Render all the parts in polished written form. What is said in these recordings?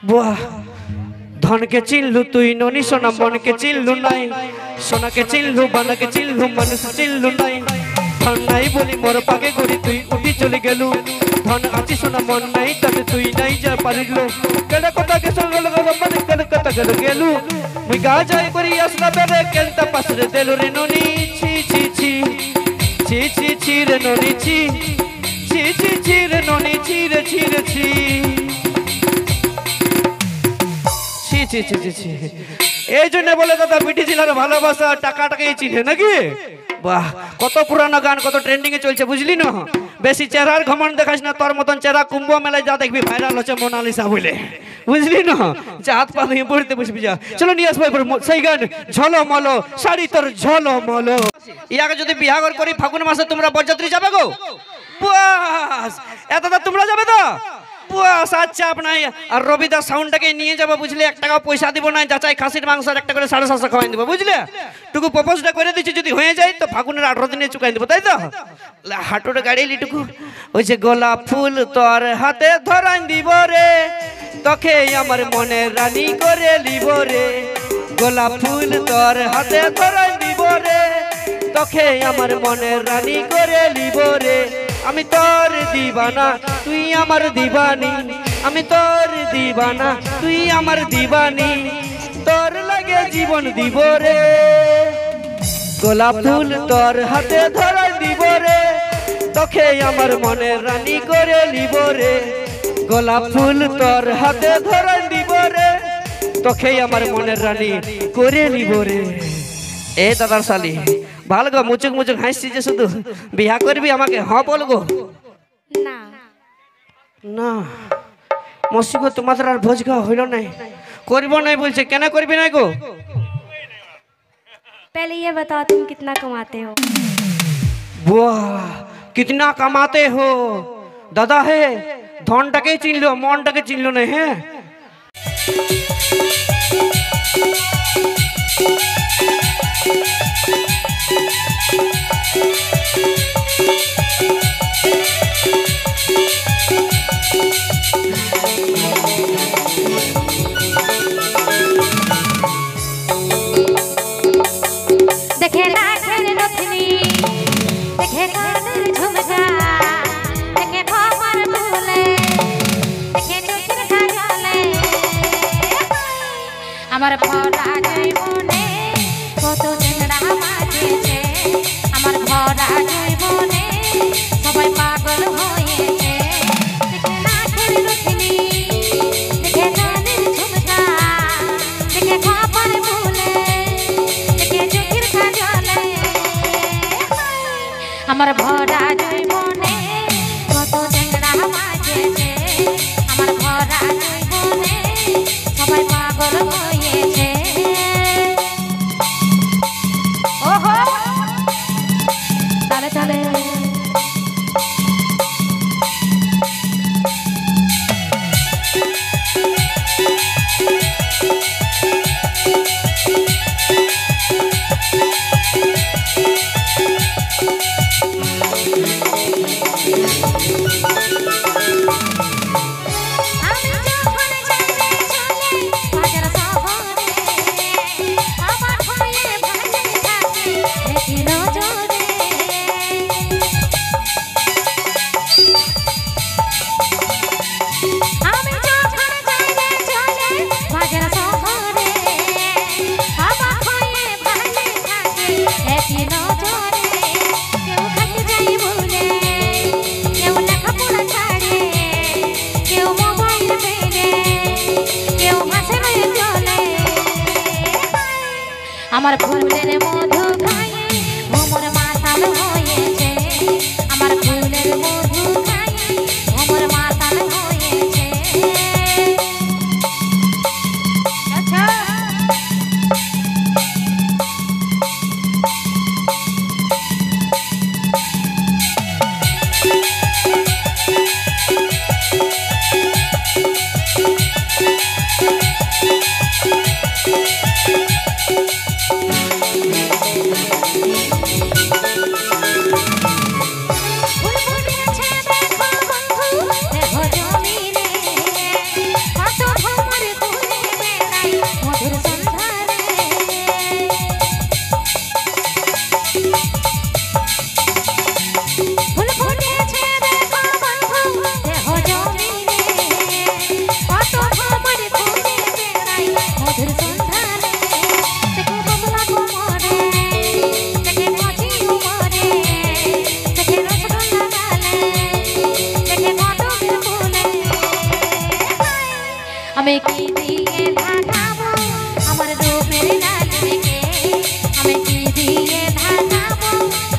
बुआ धन के चिन्हलू तुई ननी सोना मन के चिन्हलू नहीं सोना के चिन्हलू बन के चिन्हलू मनुष्य चिन्हलू नहीं धन नहीं बोली मोर पागे गोरी तुई उठी चली गेलू धन आची सोना मन नहीं तब तुई नहीं जा पारिलू केले कथा के संग लगा मन केले कथा के गेलू मुई गा जाय करी असला बेरे केलता पासरे देलू रे ननी छी छी छी छी छी छी रे ननी छी छी छी छी रे ननी छी रे छी रे छी ছি ছি ছি ছি এই জন্য বলে দাদা বিটি জেলার ভালোবাসা টাকাটাকেই চিনে নাকি বাহ কত পুরানো গান কত ট্রেন্ডিং এ চলছে বুঝলি না বেশি চেহারার ঘমন্ড দেখাস না তোর মতন চেহারা কুম্ভ মেলায় যা দেখবি ভাইরাল হচ্ছে মোনালিসা বলে বুঝলি না যে হাত পা দিয়ে পড়তে বসবি যা চলো নিয়ে আসবো সেই গান ঝলমলো শাড়ি তোর ঝলমলো ইয়াকে যদি বিয়াহ করি ফাগুন মাসে তোমরা বরযাত্রী যাবে গো বাস এতটা তোমরা যাবে তো বাস আচ্ছা আপনার আর রবিদা সাউন্ডটাকে নিয়ে যাবো বুঝলে 1 টাকা পয়সা দিব না যাচাই খাসির মাংস আর একটা করে 750 খাওয়াই দিব বুঝলে টুকু প্রপোজটা করে দিচ্ছি যদি হয়ে যায় তো ফাগুনের 18 দিনে চুকাই দিব তাই তো হাঁটুটা গাড়ি লিটুকু ওই যে গোলাপ ফুল তোর হাতে ধরাই দিব রে তোকে আমার মনে রানী করে লিব রে গোলাপ ফুল তোর হাতে ধরাই দিব রে তোকে আমার মনে রানী করে লিব রে আমি তোর দিবানা তুই আমার দিবানি আমি তোর দিবানা তুই আমার দিবানি তোর লাগে জীবন দিব রে গোলাপ ফুল তোর হাতে ধরাই দিব রে তোকে আমার মনে রানী করে লিব রে গোলাপ ফুল তোর হাতে ধরাই দিব রে তোকে আমার মনের রানী করে লিব রে এ দাদার শালি ভালো গো মুচুক মুচুক হাসছি যে শুধু বিয়া করবি আমাকে হ্যাঁ বলগো না না মসিগো তোমাদের আর ভোজ খাওয়া হইল নাই করবো নাই বলছে কেন করবি না গো पहले ये बताओ तुम कितना कमाते हो वाह कितना कमाते हो दादा है धनटाके चिनलो मनटाके चिनलो नहीं है देखे नाचर नथनी देखे कानर झुमका देखे खमर फूले देखे चुचुर खाजले আমার ভরা জীবনে কত চেংড়া মাঝেছে আমার ভরা জীবনে সবাই পাগল হয়েছে দেখে নাচের নথনি দেখে কানের ঝুমকা দেখে খমর ফুলে দেখে চুচুর খাজলে আমার ভরা জীবনে কত চেংড়া মাঝেছে আমার ভরা জীবনে সবাই পাগল হয়েছে ওহো তালে তালে আমার ফুলের মধু খায়ে ভ্রমর মাতাল হয়েছে আমার ফুলের মধু খায়ে ভ্রমর মাতাল হয়েছে আচ্ছা ফুল ফুটেছে দেখো বন্ধু দেখো জমিনে কত আমি কি দিয়ে ঢাকাবো আমার রূপের ডালিকে আমি কি দিয়ে ঢাকাবো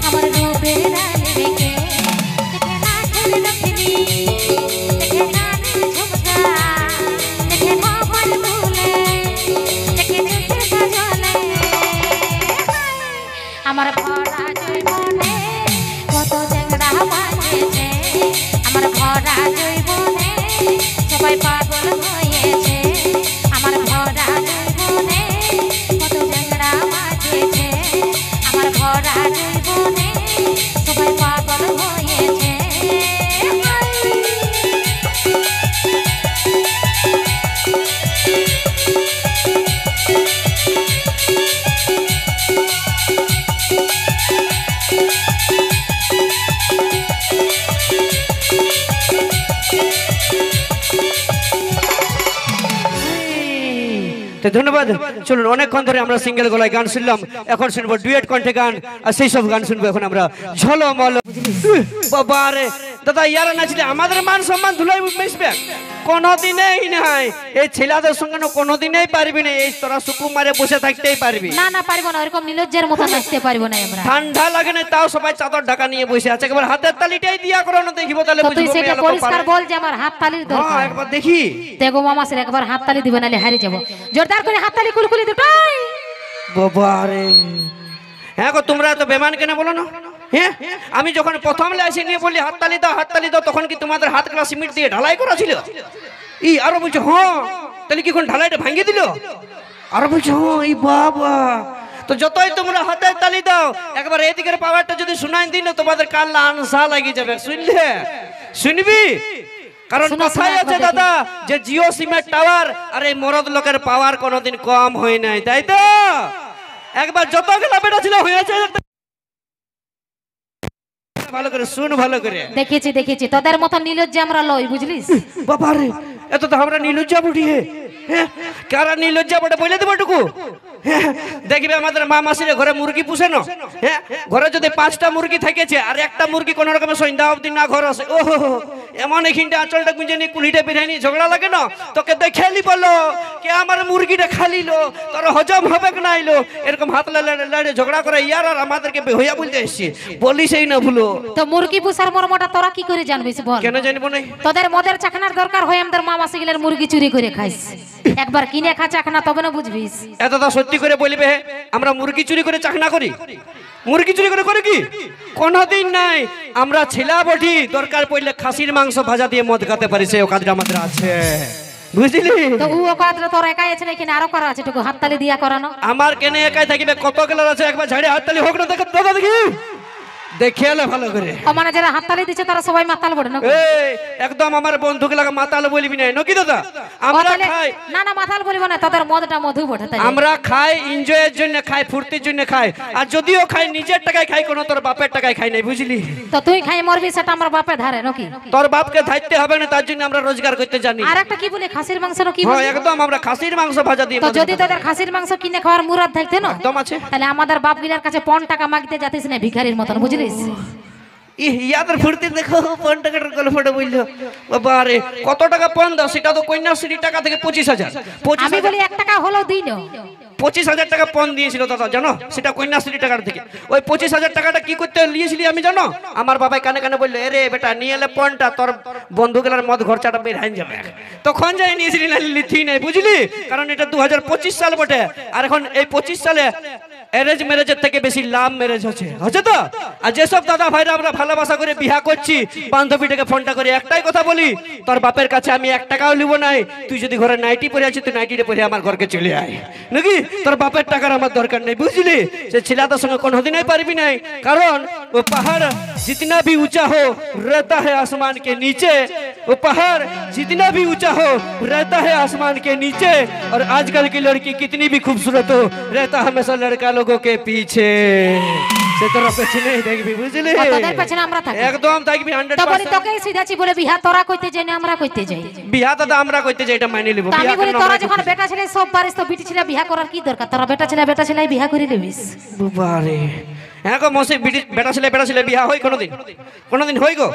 আমার রূপের ডালিকে দেখে নাচের লক্ষ্মী দেখে গানের ঝুমকা দেখে কপাল ফুলে দেখে চোখের কাজলে আমার ভরা জৈবনে কত চ্যাংড়া বাজেছে আমার ভরা জৈবনে সবাই পাগল হয়েছে আমার ভরা জৈবনে কত চ্যাংড়া বাজেছে আমার ভরা জৈবনে সবাই পাগল হয়েছে তো ধন্যবাদ। চলুন, অনেকক্ষণ ধরে আমরা সিঙ্গেল গলায় গান শুনলাম, এখন শুনবো ডুয়েট কণ্ঠে গান, আর সেই সব গান শুনবো এখন আমরা ঝলমল। বাবা রে দাদা, ইয়ারা নাচলে আমাদের মান সম্মান ধুলাই মিশবে কোনোদিনেই নাই। এই ছেলেদের সঙ্গে কোনোদিনেই পারবি না, এই তোরা সুকুমারে বসে থাকতেই পারবি না। না পারবো না, ওরকম নীলজ্জের মতো নাচতে পারবো না আমরা। ঠান্ডা লাগে না, তাও সবাই চাদর ঢাকা নিয়ে বসে আছে। একবার হাতের তালিটাই দিয়া করো না, দেখিব তাহলে তুই সেটা পরিষ্কার বল যে আমার হাত তালির দরকার। হ্যাঁ, একবার দেখি। দেখো মামা স্যার, একবার হাত তালি দিবে নালে হারিয়ে যাবো। জোরদার করে হাত তালি কুলকুলি দুটাই। বাবা রে, হ্যাঁ গো, তোমরা তো বেমান কেন বলো না? হ্যাঁ, আমি যখন প্রথম লাইসে নিয়ে বললি হাততালি দাও, তখন কি তোমাদের হাতগুলো সিমেন্ট দিয়ে ঢালাই করা ছিল? ই আরো বলছো হ্যাঁ, তাহলে কি কোন ঢালাইটা ভাঙিয়ে দিল? আরো বলছো হ্যাঁ, এই বাবা। তো যতই তোমরা হাতের তালি দাও, একবার এদিকের পাওয়ারটা যদি শুনাই দিন, তোমাদের কাল্লা আনসা লাগিয়ে যাবে। শুনলে? শুনবি? কারণ কথাই আছে দাদা, যে জিও সিমের টাওয়ার আর এই মরদ লোকের পাওয়ার কোনোদিন কম হয় নাই, তাই তো? একবার যত গেলা বেটা ছিল হয়েছে। ভালো করে শুন, ভালো করে। দেখেছি তোদের মতো নীলজ্জে আমরা লই, বুঝলিস? বাবা রে, এত তো আমরা নীলজ্জা বুড়ি হে। কারা নীলজ্জা বটে বলে দেবো টুকু। দেখবে আমাদের মা মাসিরে ঘরে মুরগি পুষে না, হ্যাঁ, ঘরে যদি 5টা মুরগি থেকেছে আর একটা মুরগি কোন রকমের সন্ধ্যা অবধি না ঘর আসে, ও এমন এখানটা আঁচলটা গুঁজে নিয়ে কুলিটা বেরিয়ে নিয়ে ঝগড়া লাগে না, তোকে দেখেলি বললো কে আমার মুরগিটা খালিলো, তোর হজম হবে না আইলো, এরকম হাত লড়ে ঝগড়া করে ইয়ার আর আমাদেরকে হইয়া বলতে এসছি, বলিসই না ভুলো। তো মুরগি পুষার মর্মটা তোরা কি করে জানবিস বল? কেন জানবো না? তোদের মদের চাকনার দরকার হয়, আমাদের মা মাসিগুলোর মুরগি চুরি করে খাইস। একবার কিনে খা চাকনা, তবে না বুঝবিস। এতটা সত্যি করে বলবে আমরা মুরগি চুরি করে চাকনা করি? মুরগি চুরি করে করি কি? কোনদিন নাই। আমরা ছেলা বটি, দরকার পড়লে খাসির মাংস ভাজা দিয়ে মদ খেতে পারি, সেই কাজটা আমাদের আছে, বুঝলি? তো ও কাজটা তোর একাই আছে নাকি আরো করা আছে? টুকু হাততালি দিয়া করানো। আমার কেন একাই থাকিবে, কত গেলার আছে। একবার ঝাড়ে হাততালি হোক না, দেখো দাদা, দেখি দেখে এলে ভালো করে। ও মানে যারা হাততালি দিচ্ছে তারা সবাই মাতাল বড় না? এই একদম আমার বন্ধুকে লাগা মাতাল বলবি না, নাকি দাদা? আমরা খাই না না, মাতাল বলিব না, তোদের মদটা মধু বটে। তাই আমরা খাই এনজয়ের জন্য, খাই ফুর্তির জন্য খাই, আর যদিও খাই নিজের টাকায় খাই, কোনো তোর বাপের টাকায় খাই নাই, বুঝলি? তো তুই খাই মরবি, সেটা আমার বাপে ধারে নাকি? তোর বাপকে ধাইতে হবে না, তার জন্য আমরা রোজগার করতে জানি। আর একটা কি বলে, খাসির মাংস নাকি? হ্যাঁ, একদম আমরা খাসির মাংস ভাজা দিয়ে। তো যদি তোদের খাসির মাংস কিনে খাওয়ার মুরাদ থাকতে না, একদম আছে, তাহলে আমাদের বাপ গিলার কাছে 5 টাকা মাগতে যাতিস না ভিখারির মতন, বুঝলিস? ইয়াদের ফুর্তি দেখো, 5 টাকার গল্পটা বললো। বাবা রে, কত টাকা পণ দাও? সেটা তো কন্যাশ্রী টাকা থেকে 25,000। আমি বলি 1 টাকা হলো দিন। 25,000 টাকা পণ দিয়েছিল দাদা, জানো? সেটা কন্যাশ্রী টাকার থেকে। ওই 25,000 টাকাটা কি করতে নিয়েছিলি আমি জানো? আমার বাবাই কানে কানে বললো, এরে বেটা নিয়ে এলে পণটা, তোর বন্ধুগুলার মদ খরচাটা বের হয়ে যাবে। তখন যাই নিয়েছিলি, না লিথি নাই, বুঝলি? কারণ এটা 2025 সাল বটে, আর এখন এই 25 সালে অ্যারেঞ্জ ম্যারেজের থেকে বেশি লাভ ম্যারেজ হচ্ছে তো। আর যেসব দাদা ভাইরা আমরা ভালোবাসা করে বিয়া করছি, বান্ধবীটাকে ফোনটা করে একটাই কথা বলি, তোর বাপের কাছে আমি 1 টাকাও নিব নাই, তুই যদি ঘরে নাইটি পরে আছিস, তুই নাইটিটা পরে আমার ঘরকে চলে আয়, নাকি? তোর বাপের টাকার আমার দরকার নেই, বুঝলি? সে ছেলেদের সঙ্গে কোনোদিনই পারবি নাই, কারণ ও পাহাড় जितना भी ऊंचा हो रहता है आसमान के नीचे, वो पहाड़ जितना भी ऊंचा हो रहता है आसमान के नीचे, और आजकल की लड़की कितनी भी खूबसूरत हो रहता हमेशा लड़का लोगों के पीछे। সে তোর পেছনে দেখবি, বুঝলি? তোদের পেছনে আমরা থাকি, একদম থাকবি 100%। তো বলি তোকে সিধাছি বলে বিয়া তোরা কইতে যাই না আমরা কইতে যাই? বিয়া দাদা আমরা কইতে যাই, এটা মানি লিব। আমি বলি তোরা যখন বেটা ছেলে সব পারিস, তো বিটি ছেলে বিয়া করার কি দরকার? তোরা বেটা ছেলে বিয়া করে নিবিস। বাবারে, হ্যাঁ গো মসে, বেটা ছেলে বিয়া হয় কোনোদিন? কোনোদিন হই গো?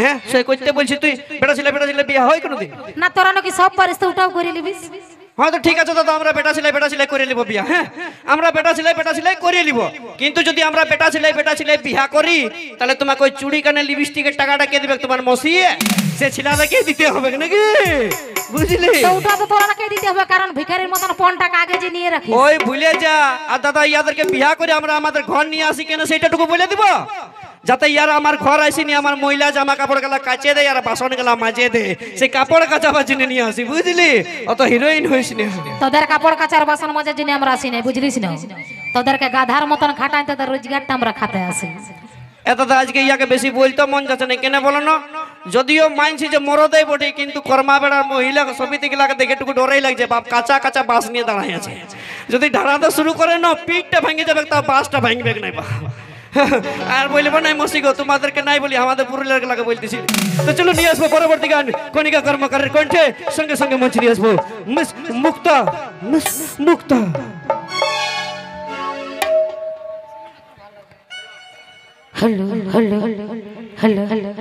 হ্যাঁ সই করতে বলছি তুই বেটা ছেলে বিয়ে হয় কোনোদিন? না তোরা নাকি সব পারিস তো ওটাও করে নিবিস। হ্যাঁ তো ঠিক আছে দাদা, আমরা বেটা ছেলে করে নিব বিয়া। হ্যাঁ আমরা বেটা ছেলে করে নিব, কিন্তু যদি আমরা বেটা ছেলে বিয়া করি তাহলে তোমাকে ওই চুড়ি কানে লিপস্টিকের টাকাটা কে দিবে? তোমার মসিয়ে সে ছেলেটাকে দিতে হবে নাকি, বুঝলি? তো ওটা তো তোরা নাকি দিতে হবে, কারণ ভিখারির মতন 5 টাকা আগে যে নিয়ে রাখিস। ওই ভুলে যা। আর দাদা ইয়াদেরকে বিয়া করে আমরা আমাদের ঘর নিয়ে আসি কেন সেইটাটুকু বলে দিব, যাতে ইয়ারা আমার ঘর আসেনি আমার মহিলা জামা কাপড় গেলা কাচে দেয় আর বাসন গেলা মাজে দেয়, সেই কাপড় কাচাবার জন্য নিয়ে আসি, বুঝলি? অত হিরোইন হইস না। তোদের কাপড় কাচার বাসন মাজার জন্য আমরা আসি নাই, বুঝলিস না? তোদেরকে গাধার মতন খাটাই তোদের রোজগারটা আমরা খাতে আসি। এত আজকে ইয়াকে বেশি বলতে মন যাচ্ছে না, কেন বলো না? যদিও মানছি যে মরদেই বটে, কিন্তু কর্মা বেড়ার মহিলা সমিতি গুলাকে দেখে একটু ডরাই লাগছে। বাপ কাঁচা বাঁশ নিয়ে দাঁড়াই আছে, যদি ঢাড়াতে শুরু করে না পিঠটা ভেঙে যাবে, তা বাঁশটা ভাঙবে নাই বা। আর বলবো নাই মসি গো, তোমাদেরকে নাই বলি আমাদের পুরুলিয়ার লাগে বলতেছি। তো চলো নিয়ে আসবো পরবর্তী গান, কণিকা কর্মকারের কণ্ঠে সঙ্গে সঙ্গে মঞ্চে নিয়ে আসবো miss Mukta. Hello hello hello hello